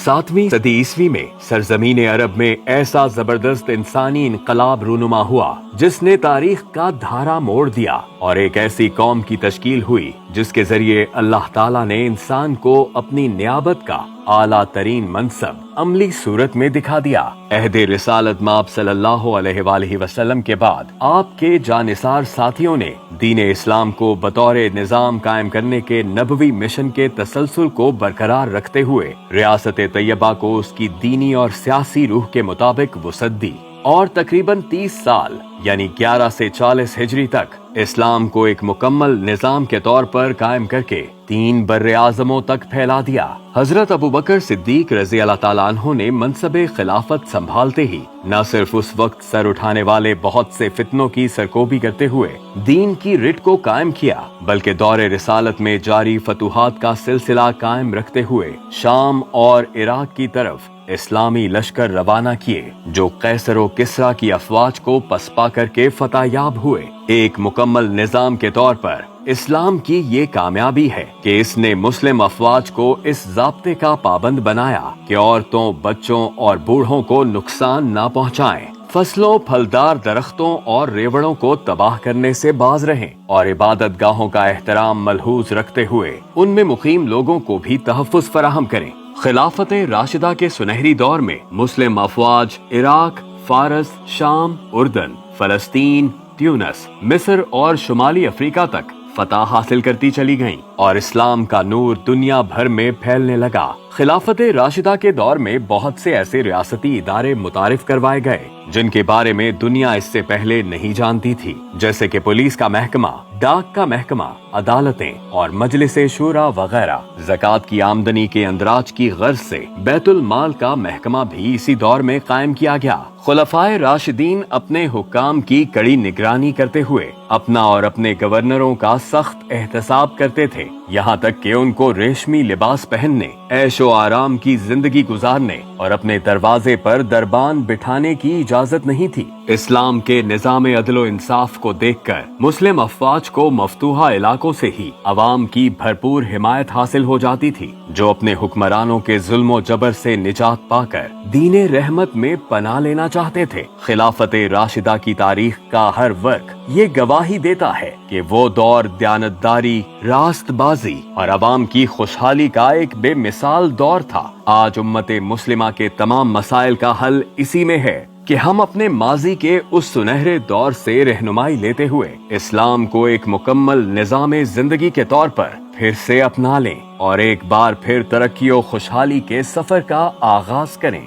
7वीं सदी ईस्वी में सरजमीन अरब में ऐसा जबरदस्त इंसानी इनकलाब रूनुमा हुआ जिसने तारीख का धारा मोड़ दिया और एक ऐसी कौम की तश्कील हुई जिसके जरिए अल्लाह ताला ने इंसान को अपनी नियाबत का आला तरीन मनसब अमली सूरत में दिखा दिया। अहदे रिसालत माब सल्लल्लाहु अलैहि वसल्लम के बाद आपके जानिसार साथियों ने दीन इस्लाम को बतौर निजाम कायम करने के नबवी मिशन के तसलसल को बरकरार रखते हुए रियासत तैयबा को उसकी दीनी और सियासी रूह के मुताबिक वुसअत दी और तकरीबन 30 साल यानी 11 से 40 हिजरी तक इस्लाम को एक मुकम्मल निजाम के तौर पर कायम करके 3 बर्रे आज़मों तक फैला दिया। हजरत अबू बकर सिद्दीक रज़ी अल्लाह ताला अन्हु ने मनसबे खिलाफत संभालते ही न सिर्फ उस वक्त सर उठाने वाले बहुत से फितनों की सरकोबी करते हुए दीन की रिट को कायम किया, बल्कि दौरे रिसालत में जारी फतूहात का सिलसिला कायम रखते हुए शाम और इराक की तरफ इस्लामी लश्कर रवाना किए जो कैसर व किस्रा की अफवाज को पसपा करके फतहयाब हुए। एक मुकम्मल निजाम के तौर पर इस्लाम की ये कामयाबी है कि इसने मुस्लिम अफवाज को इस ज़ाब्ते का पाबंद बनाया कि औरतों, बच्चों और बूढ़ों को नुकसान न पहुँचाएं, फसलों, फलदार दरख्तों और रेवड़ों को तबाह करने से बाज रहें और इबादत गाहों का एहतराम मलहूज रखते हुए उनमें मुकीम लोगों को भी तहफ़्फ़ुज़ फराहम करें। खिलाफत राशिदा के सुनहरी दौर में मुस्लिम अफवाज इराक, फारस, शाम, उर्दन, फलस्तीन, ट्यूनस, मिस्र और शुमाली अफ्रीका तक फतह हासिल करती चली गईं और इस्लाम का नूर दुनिया भर में फैलने लगा। खिलाफत राशिदा के दौर में बहुत से ऐसे रियासती इदारे मुतारिफ करवाए गए जिनके बारे में दुनिया इससे पहले नहीं जानती थी, जैसे कि पुलिस का महकमा, डाक का महकमा, अदालतें और मजलिस शूरा वगैरह। ज़कात की आमदनी के अंदराज की गर्ज से बैतुल माल का महकमा भी इसी दौर में कायम किया गया। खुलफाए राशिदीन अपने हुक्काम की कड़ी निगरानी करते हुए अपना और अपने गवर्नरों का सख्त एहतसाब करते थे, यहाँ तक कि उनको रेशमी लिबास पहनने, ऐशो आराम की जिंदगी गुजारने और अपने दरवाजे पर दरबान बिठाने की इजाजत नहीं थी। इस्लाम के निजाम अदलो इंसाफ को देखकर मुस्लिम अफवाज को मफतूहा इलाकों से ही अवाम की भरपूर हिमायत हासिल हो जाती थी जो अपने हुक्मरानों के जुल्म जबर से निजात पाकर दीने रहमत में पनाह लेना चाहते थे। खिलाफत राशिदा की तारीख का हर वर्ग ये गवाही देता है कि वो दौर दयानतदारी, रास्तबाजी और अवाम की खुशहाली का एक बेमिसाल दौर था। आज उम्मत मुस्लिमा के तमाम मसाइल का हल इसी में है कि हम अपने माजी के उस सुनहरे दौर से रहनुमाई लेते हुए इस्लाम को एक मुकम्मल निजाम जिंदगी के तौर पर फिर से अपना लें और एक बार फिर तरक्की और खुशहाली के सफर का आगाज करें।